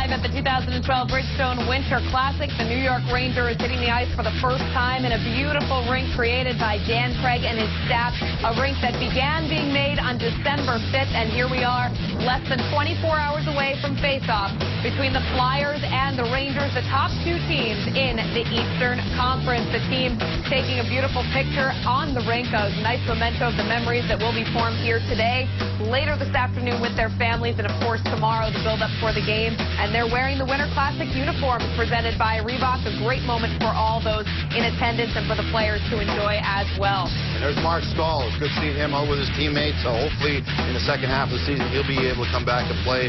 live at the 2012 Bridgestone Winter Classic. The New York Ranger is hitting the ice for the first time in a beautiful rink created by Dan Craig and his staff. A rink that began being made on December 5th, and here we are, less than 24 hours away from face-off between the Flyers and the Rangers, the top two teams in the Eastern Conference. The team taking a beautiful picture on the rink, a nice memento of the memories that will be formed here today, later this afternoon with their families, and of course tomorrow the build-up for the game. And they're wearing the Winter Classic uniforms presented by Reebok, a great moment for all those in attendance and for the players to enjoy as well. And there's Marc Staal. It's good seeing him out with his teammates. So hopefully in the second half of the season he'll be able to come back and play.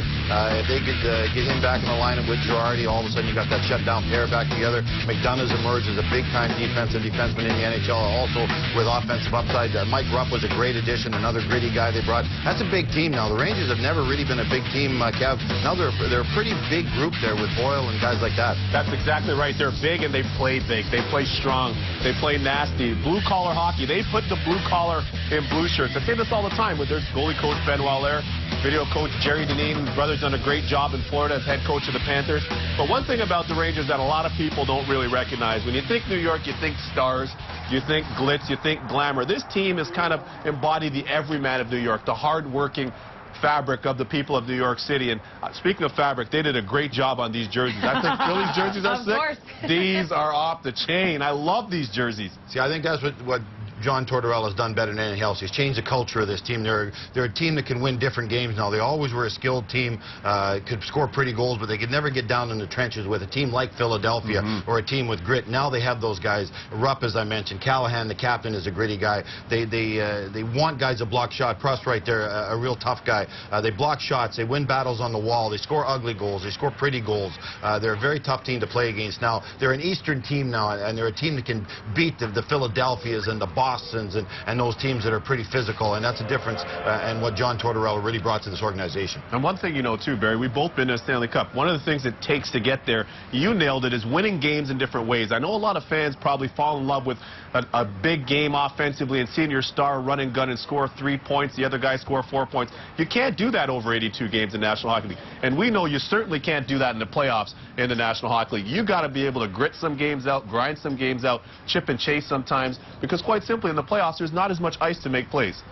If they could get him back in the lineup with Girardi, all of a sudden you got that shutdown pair back together. McDonough's emerged as a big-time defensive defenseman in the NHL, also with offensive upside. Mike Rupp was a great addition, another gritty guy they brought. That's a big team now. The Rangers have never really been a big team, Kev. Now they're a pretty big group there with Boyle and guys like that. That's exactly right. They're big and they play big. They play strong. They play nasty. Blue-collar hockey. They put the blue-collar in blue shirts. I say this all the time with their goalie coach, Ben Waller, video coach Jerry Dineen. His brother's done a great job in Florida as head coach of the Panthers. But one thing about the Rangers that a lot of people don't really recognize, when you think New York, you think stars, you think glitz, you think glamour. This team has kind of embodied the everyman of New York, the hard-working fabric of the people of New York City. And speaking of fabric, they did a great job on these jerseys. I think Phillies jerseys are sick. Of course. These are off the chain. I love these jerseys. See, I think that's what John Tortorella has done better than anything else. He's changed the culture of this team. They're a team that can win different games now. They always were a skilled team, could score pretty goals, but they could never get down in the trenches with a team like Philadelphia or a team with grit. Now they have those guys. Rupp, as I mentioned, Callahan, the captain, is a gritty guy. They want guys to block shot. Pruss right there, a real tough guy. They block shots. They win battles on the wall. They score ugly goals. They score pretty goals. They're a very tough team to play against now. They're an Eastern team now, and they're a team that can beat the Philadelphias and the Bostons and those teams that are pretty physical, and that's a difference and what John Tortorella really brought to this organization. And one thing you know too, Barry, we've both been to the Stanley Cup. One of the things it takes to get there, you nailed it, is winning games in different ways. I know a lot of fans probably fall in love with a big game offensively and seeing your star run and gun and score 3 points, the other guy score 4 points. You can't do that over 82 games in the National Hockey League. And we know you certainly can't do that in the playoffs in the National Hockey League. You got to be able to grit some games out, grind some games out, chip and chase sometimes, because quite simply in the playoffs there's not as much ice to make plays.